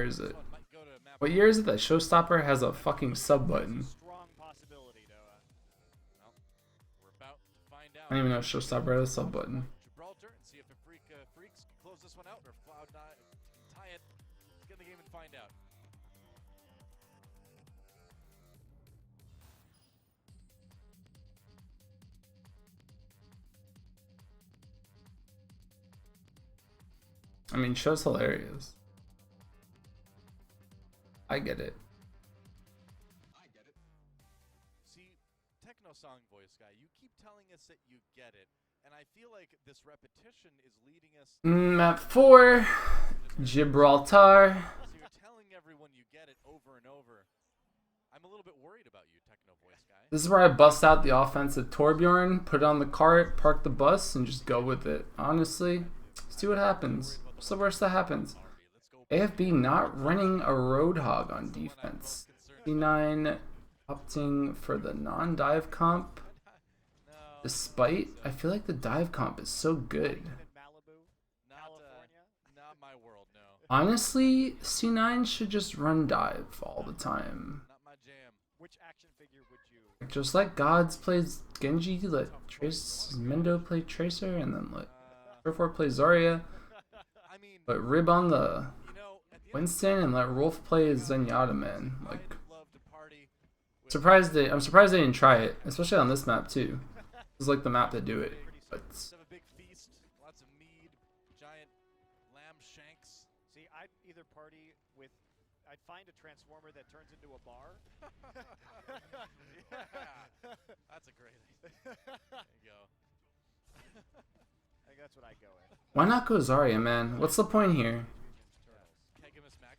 year is it? What year is it that Showstopper has a fucking sub button? I don't even know if Showstopper has a sub button. Gibraltar and see if the freaks can close this one out or Cloud9 can tie it. Let's get in the game and find out. I mean, show's hilarious. I get it. See, Techno Song Voice Guy, you keep telling us that you get it, and I feel like this repetition is leading us. Map 4, Gibraltar. So you're telling everyone you get it over and over. I'm a little bit worried about you, Techno Voice Guy. This is where I bust out the offensive Torbjorn, put it on the cart, park the bus, and just go with it. Honestly, see what happens. What's the worst that happens? AFB not running a Roadhog on defense. C9 opting for the non-dive comp. Despite, I feel like the dive comp is so good. Not my world, no. Honestly, C9 should just run dive all the time. Not my jam. Which action figure would you? Just let Gods play Genji, let Mendo play Tracer, and then let Surfort play Zarya. But rib on the Winston and let Rolf play Zenyatta, man. Like, I'm surprised they didn't try it, especially on this map too. This is like the map to do it. But Have a big feast, lots of mead, giant lamb shanks. See, I'd either party with, I'd find a transformer that turns into a bar. Yeah, that's a great idea. There you go. I think that's what I'd go with. why not go Zarya, man? What's the point here?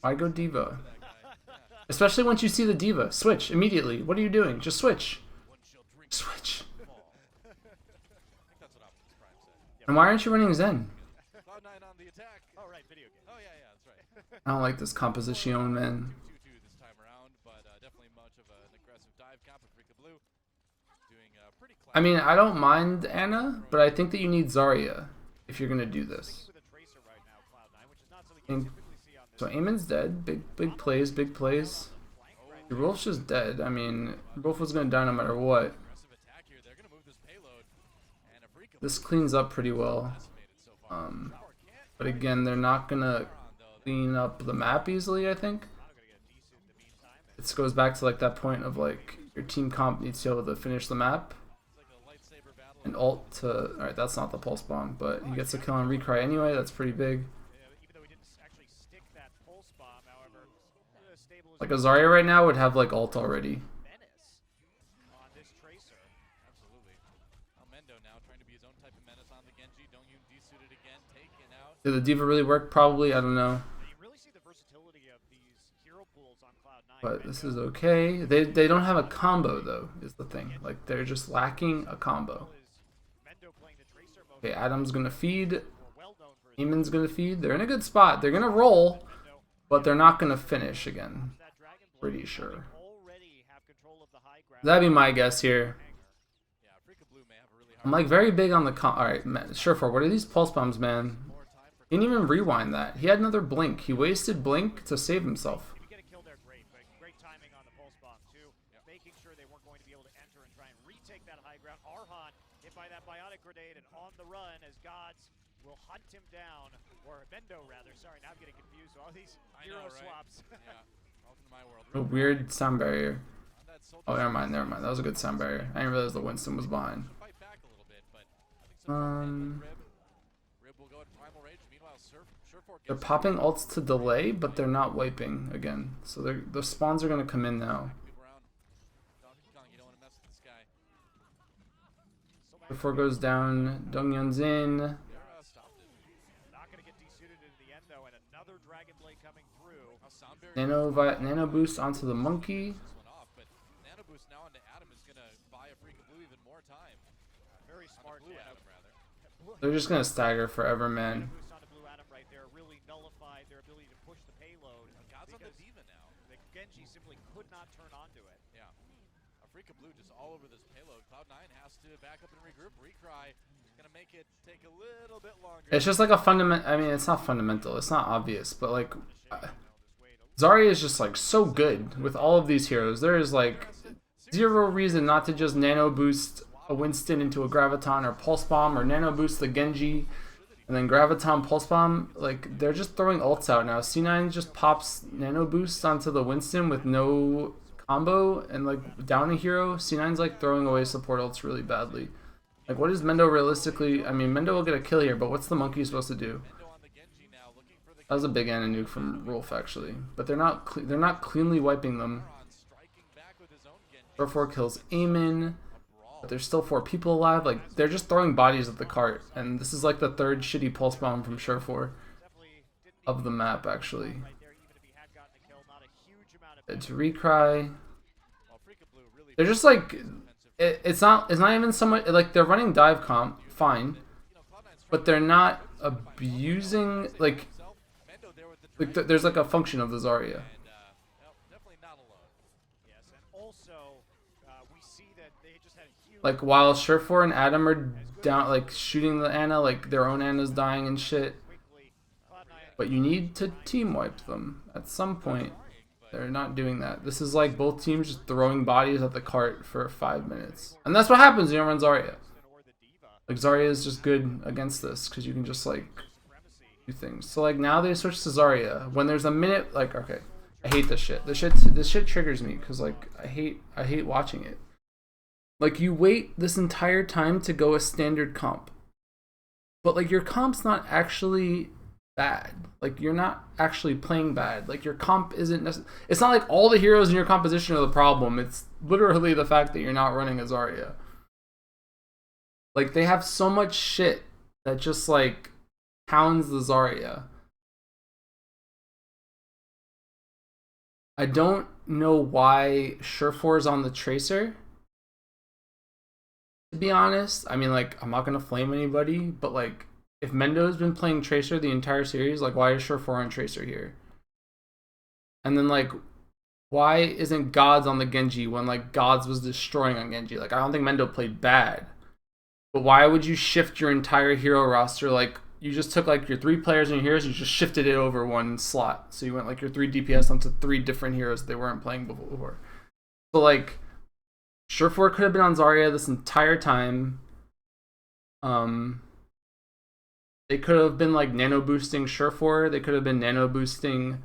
Why go Diva? Especially once you see the Diva. Switch immediately. What are you doing? Just switch. Switch. And why aren't you running Zen? Cloud9 on the attack. Oh, right, video game. Oh, yeah, that's right. I don't like this composition, man. 2-2 this time around, but definitely much of an aggressive dive comp with Rika Blue. Doing pretty I mean, I don't mind Anna, but I think that you need Zarya if you're gonna do this. With a tracer right now, Cloud9, which is not something you typically see on this. So Eamon's dead. Big plays, big plays. Your Wolf's just dead. I mean, Wolf was gonna die no matter what. aggressive attack here. They're going to move this payload. And if Rika This cleans up pretty well. so far. But again, they're not gonna clean up the map easily, I think. It goes back to like that point of like your team comp needs to be able to finish the map. It's like a lightsaber battle. And ult to, alright, that's not the pulse bomb, but he gets a kill on Recry anyway, that's pretty big. Even though he didn't actually stick that pulse bomb, however, Like a Zarya right now would have like ult already. menace on this tracer. Absolutely. Mendo now trying to be his own type of menace on the Genji. Don't you de-suit it again. Taken out. Did the Diva really work? Probably, I don't know. You really see the versatility of these hero pools on Cloud9. But this is okay. They don't have a combo though, is the thing. Like they're just lacking a combo. Mendo playing the tracer mode. Okay, Adam's gonna feed. Well known for his Eamon's gonna feed. They're in a good spot. They're gonna roll, but they're not gonna finish again. that Dragon Blade. Pretty sure. Already have control of the high ground. That'd be my guess here. Yeah, Rika Blue may have a really hard I'm like very big on the alright, sure for what are these pulse bombs, man? He didn't even rewind that. He had another blink. He wasted blink to save himself. If you get a kill there, great. But great timing on the pulse bomb, too. Making sure they weren't going to be able to enter and try and retake that high ground. Arhan hit by that bionic grenade and on the run as Gods will hunt him down. Or Mendo, rather. Sorry, now I'm getting confused. All these hero swaps. Yeah. Welcome to my world. A weird sound barrier. Oh, never mind. That was a good sound barrier. I didn't realize the Winston was behind. Fight back a little bit, but I think so far Rib will go at primal rage. Meanwhile, Surfort They're gets popping ults to delay, but they're not wiping again. So the spawns are gonna come in now. people around. Donkey Kong, you don't want to mess with this guy. Before goes down, Dongyun's in. They're stopped it. Not going to get desuited into the end, though. And another Dragon Blade coming through. Sound barrier Nano boost onto the monkey. this one off, but Nano Boost now onto Adam is going to buy a Rika Blue even more time. Very smart, Blue Adam. Adam, rather. They're just gonna stagger forever, man. Boost onto Blue Adam right there really nullified their ability to push the payload. God's on the because Diva now. the Genji simply could not turn onto it. Yeah. Afrika Blue just all over this payload. Cloud9 has to back up and regroup. Recry is going to make it take a little bit longer. It's just like a fundament. I mean, it's not fundamental. It's not obvious, but like, Zarya is just like so good with all of these heroes. There is like zero reason not to just nano boost a Winston into a Graviton or Pulse Bomb, or nano boost the Genji and then Graviton Pulse Bomb. Like, they're just throwing ults out now. C9 just pops nano boost onto the Winston with no combo and like down a hero. C9's like throwing away support ults really badly. Like, what is Mendo realistically? I mean, Mendo will get a kill here, but what's the monkey supposed to do? That was a big Ana nuke from Rolf actually, but they're not cleanly wiping them. 4 kills Eamon, but there's still 4 people alive. Like, they're just throwing bodies at the cart, and this is like the 3rd shitty pulse bomb from Surefour of the map actually. It's Recry. They're just like, it's not even so much like they're running dive comp fine, but they're not abusing like there's like a function of the Zarya. Like, while Surefour and Adam are down, like shooting the Ana, like their own Ana's dying and shit. But you need to team wipe them at some point. They're not doing that. This is like both teams just throwing bodies at the cart for 5 minutes. And that's what happens when you run Zarya. Like, Zarya is just good against this because you can just like do things. So like now they switch to Zarya. When there's a minute, like, okay, I hate this shit. This shit triggers me because like I hate watching it. Like, you wait this entire time to go a standard comp. But like your comp's not actually bad. Like, you're not actually playing bad. Like, your comp isn't it's not like all the heroes in your composition are the problem. It's literally the fact that you're not running a Zarya. Like, they have so much shit that just like pounds the Zarya. I don't know why Surefour's on the Tracer, to be honest. I mean, like, I'm not gonna flame anybody, but like, if Mendo's been playing Tracer the entire series, like, why is Surefour on Tracer here? And then like, why isn't Gods on the Genji when like Gods was destroying on Genji? Like, I don't think Mendo played bad, but why would you shift your entire hero roster? Like, you just took like your 3 players and your heroes, you just shifted it over 1 slot. So you went like your 3 DPS onto 3 different heroes they weren't playing before. So like, Surefour could have been on Zarya this entire time. They could have been like nano boosting Surefour. They could have been nano boosting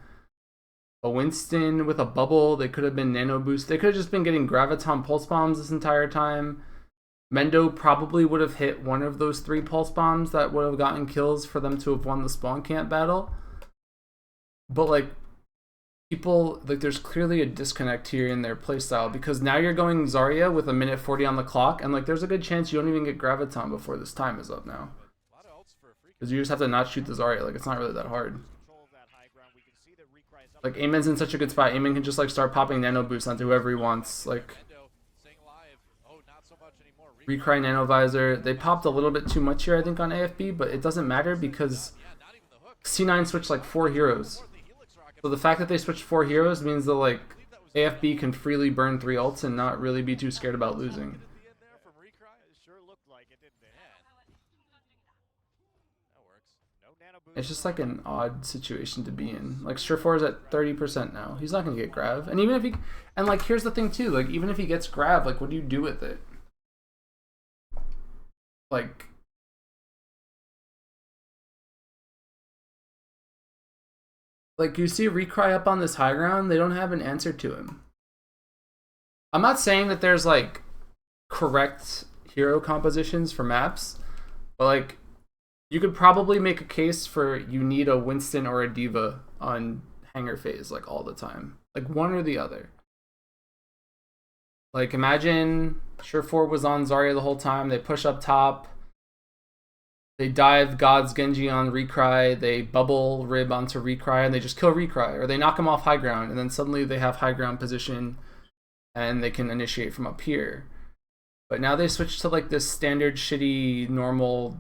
a Winston with a bubble. They could have been nano boost. They could have just been getting Graviton pulse bombs this entire time. Mendo probably would have hit one of those 3 pulse bombs that would have gotten kills for them to have won the spawn camp battle. But like, people, like, there's clearly a disconnect here in their playstyle, because now you're going Zarya with 1:40 on the clock, and like, there's a good chance you don't even get Graviton before this time is up now. Because you just have to not shoot the Zarya. Like, it's not really that hard. Like, Eamon's in such a good spot. Eamon can just like start popping nano boosts onto whoever he wants. Like, Recry Nano Visor. They popped a little bit too much here, I think, on AFB, but it doesn't matter because C9 switched like 4 heroes. So the fact that they switched 4 heroes means that like AFB can freely burn 3 ults and not really be too scared about losing. It's just like an odd situation to be in. Like, Surefour is at 30% now. He's not gonna get Grav. And even if he, and like, here's the thing too, like, even if he gets Grav, like, what do you do with it? Like, you see Recry up on this high ground, they don't have an answer to him. I'm not saying that there's like correct hero compositions for maps, but like, you could probably make a case for you need a Winston or a Diva on Hangar phase like all the time. Like, one or the other. Like, imagine Surefour was on Zarya the whole time, they push up top, they dive God's Genji on Recry, they bubble Rib onto Recry, and they just kill Recry, or they knock him off high ground, and then suddenly they have high ground position, and they can initiate from up here. But now they switch to like this standard shitty, normal,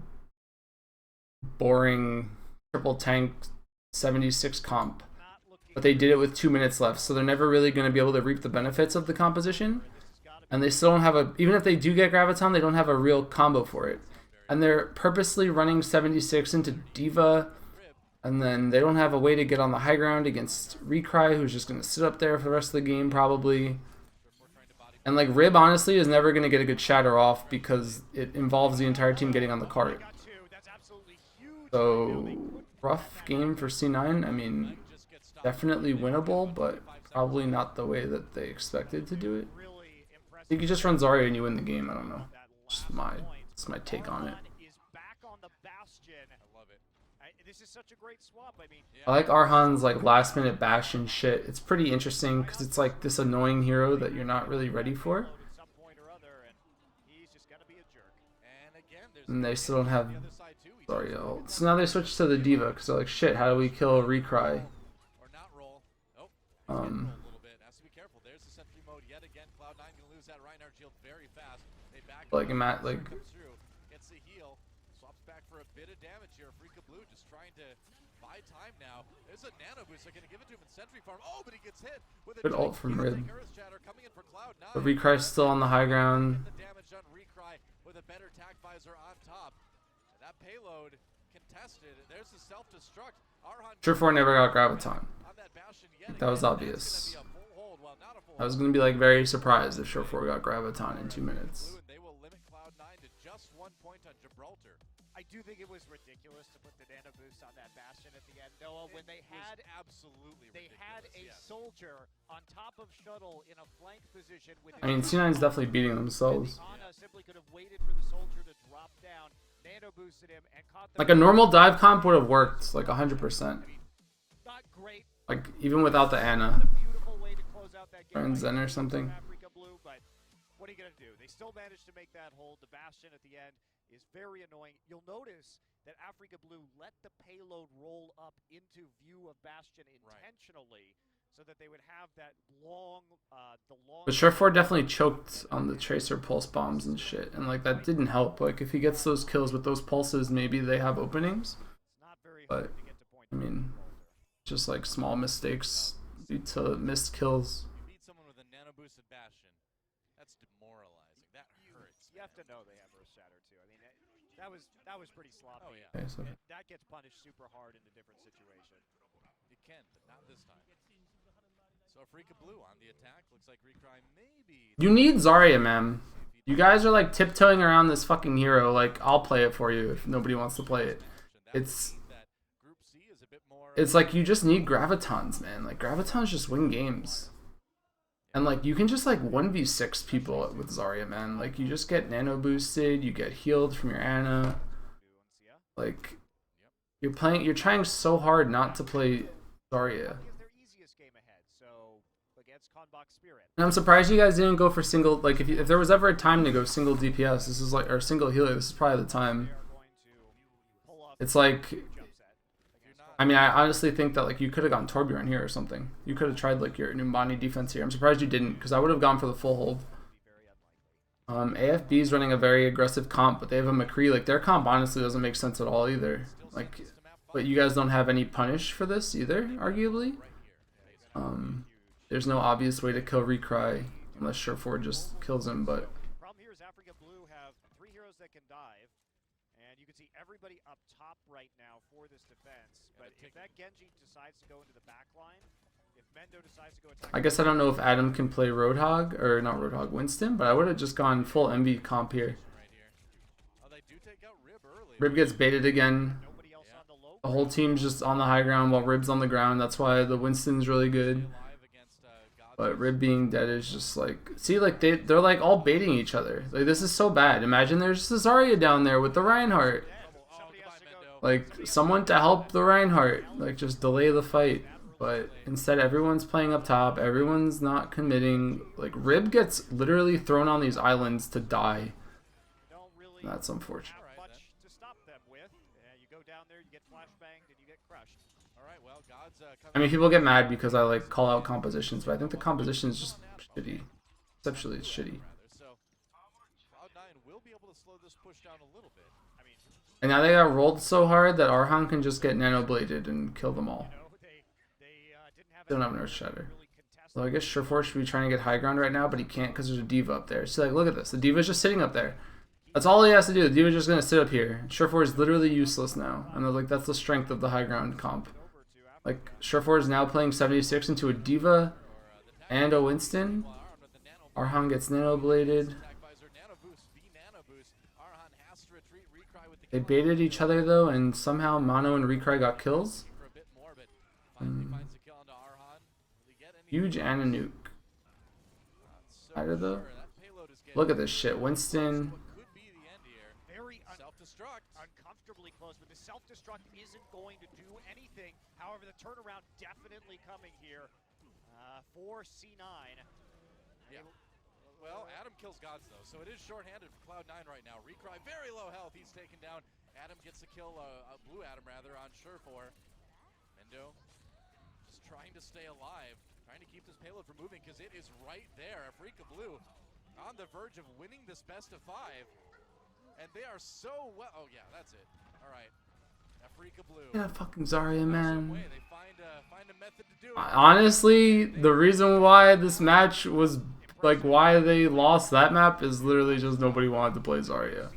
boring, triple tank 76 comp. But they did it with 2 minutes left, so they're never really going to be able to reap the benefits of the composition. And they still don't have a, even if they do get Graviton, they don't have a real combo for it. And they're purposely running 76 into Diva And then they don't have a way to get on the high ground against Recry, who's just going to sit up there for the rest of the game probably. And like Rib honestly is never going to get a good shatter off because it involves the entire team getting on the cart. So rough game for C9. I mean, definitely winnable, but probably not the way that they expected to do it. You could just run Zarya and you win the game. I don't know. Just my take on it. I like Arhan's like last minute bash and shit. It's pretty interesting because it's like this annoying hero that you're not really ready for. And they still don't have Zarya ult. So now they switch to the D.Va because they're like, shit, how do we kill Recry? Like Matt, like gets the heal, swaps back for a bit of damage here. Afrika Blue just trying to buy time now. There's a nano boost. They're gonna give it to him in Sentry Farm. Oh, but he gets hit with a good ult from Rib. coming in for Cloud9. But Recry's still on the high ground. The damage on Recry with a better tag visor on top. That payload contested. There's the self-destruct. Surefour never got Graviton. That was obvious. I was gonna be like very surprised if Surefour got Graviton in 2 minutes. They will limit Cloud9 to just 1 point on Gibraltar. I do think it was ridiculous to put the nano boost on that Bastion at the end, Noah, when they had a soldier on top of Shuttle in a flank position with I mean, C9's definitely beating themselves. simply could have waited for the soldier to drop down, nano boosted him and caught Like a normal dive comp would have worked like 100%. Not great. Like even without the Ana. Beautiful way to close out that game. Or Zen or something. Afrika Blue, but what are you going to do? They still managed to make that hold. The Bastion at the end is very annoying. You'll notice that Afrika Blue let the payload roll up into view of Bastion intentionally so that they would have that long, But Surefour definitely choked on the Tracer pulse bombs and shit. And like that didn't help. Like if he gets those kills with those pulses, maybe they have openings. But I mean, just like small mistakes due to missed kills. You beat someone with a nano boosted Bastion. That's demoralizing. That hurts. You have to know they have Earth Shatter too. I mean, that was pretty sloppy. Oh yeah. Okay, so That gets punished super hard in a different situation. You can, but not this time. So Afrika Blue on the attack. Looks like Recry maybe. you need Zarya, man. You guys are like tiptoeing around this fucking hero. Like I'll play it for you if nobody wants to play it. It's like you just need Gravitons, man. Like Gravitons just win games. And like you can just like 1v6 people with Zarya, man. Like you just get nano boosted, you get healed from your Ana. Like you're trying so hard not to play Zarya. And I'm surprised you guys didn't go for single, like if there was ever a time to go single DPS, this is like, or single healer, this is probably the time. It's like, I mean, I honestly think that like you could have gone Torbjorn here or something. You could have tried like your Numbani defense here. I'm surprised you didn't, because I would have gone for the full hold. AFB is running a very aggressive comp, but they have a McCree. Like their comp honestly doesn't make sense at all either. Like, but you guys don't have any punish for this either, arguably. There's no obvious way to kill Recry unless Surefour just kills him, but problem here is Afrika Blue have 3 heroes that can dive, and you can see everybody up top right now for this defense. But if that Genji decides to go into the back line, if Mendo decides to go attack, I guess I don't know if Adam can play Roadhog, or not Roadhog, Winston, but I would have just gone full MV comp here. Rib gets baited again. The whole team's just on the high ground while Rib's on the ground. That's why the Winston's really good. But Rib being dead is just like, see, like they're like all baiting each other. Like this is so bad. Imagine there's just a Zarya down there with the Reinhardt. Like someone to help the Reinhardt, like just delay the fight. But instead everyone's playing up top. Everyone's not committing. Like Rib gets literally thrown on these islands to die. That's unfortunate. I mean, people get mad because I like call out compositions, but I think the composition is just shitty. Conceptually, it's shitty. And now they got rolled so hard that Arhan can just get nano bladed and kill them all. They don't have an Earth Shatter. So I guess Surefour should be trying to get high ground right now, but he can't because there's a D.Va up there. So like, look at this. The D.Va's just sitting up there. That's all he has to do. The D.Va's just gonna sit up here. Surefour is literally useless now, and they're like, that's the strength of the high ground comp. Like Surefour is now playing 76 into a D.Va and a Winston. Arhan gets nano bladed. They baited each other though, and somehow Mono and Recry got kills. Huge and a nuke. Either though. Look at this shit. Winston. Very uncomfortably close, but the self-destruct isn't going to do anything. However, the turnaround definitely coming here for C9. Yeah. Well, Adam kills Gods though, so it is short-handed for Cloud9 right now. Recry very low health. He's taken down. Adam gets the kill, Blue Adam rather, on Surefour. Mendo just trying to stay alive, trying to keep this payload from moving because it is right there. Afrika Blue on the verge of winning this best of 5. And they are so well. Oh yeah, that's it. All right, Afrika Blue. Yeah, fucking Zarya, man. They find a method to do it. Honestly, the reason why this match was like why they lost that map is literally just nobody wanted to play Zarya.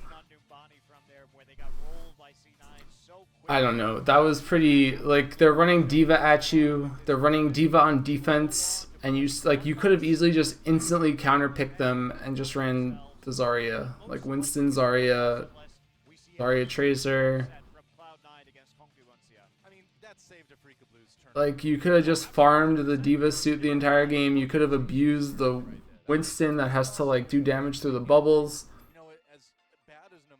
I don't know. That was pretty like they're running D.Va at you. They're running D.Va on defense, and you could have easily just instantly counterpicked them and just ran the Zarya, like Winston Zarya, Zarya Tracer. Like you could have just farmed the D.Va suit the entire game. You could have abused the Winston that has to like do damage through the bubbles.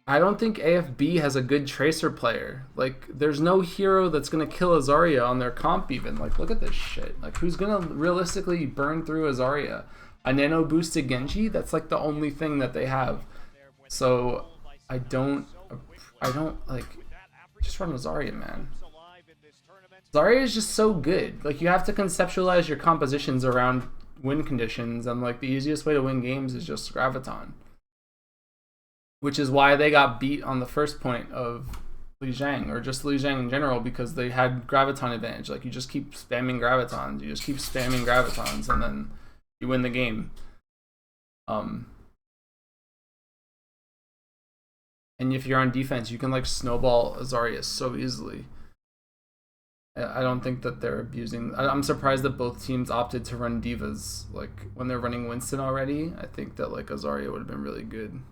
I don't think AFB has a good Tracer player. Like there's no hero that's gonna kill a Zarya on their comp even. Like look at this shit. Like who's gonna realistically burn through a Zarya? A nano boosted Genji? That's like the only thing that they have. So I don't like just run a Zarya, man. Zarya is just so good. Like you have to conceptualize your compositions around win conditions, and like the easiest way to win games is just Graviton. Which is why they got beat on the first point of Li Zhang, or just Li Zhang in general, because they had Graviton advantage. Like you just keep spamming Gravitons, you just keep spamming Gravitons, and then you win the game. And if you're on defense, you can like snowball Zarya so easily. I don't think that they're abusing. I'm surprised that both teams opted to run D.Vas. Like when they're running Winston already, I think that like a Zarya would have been really good.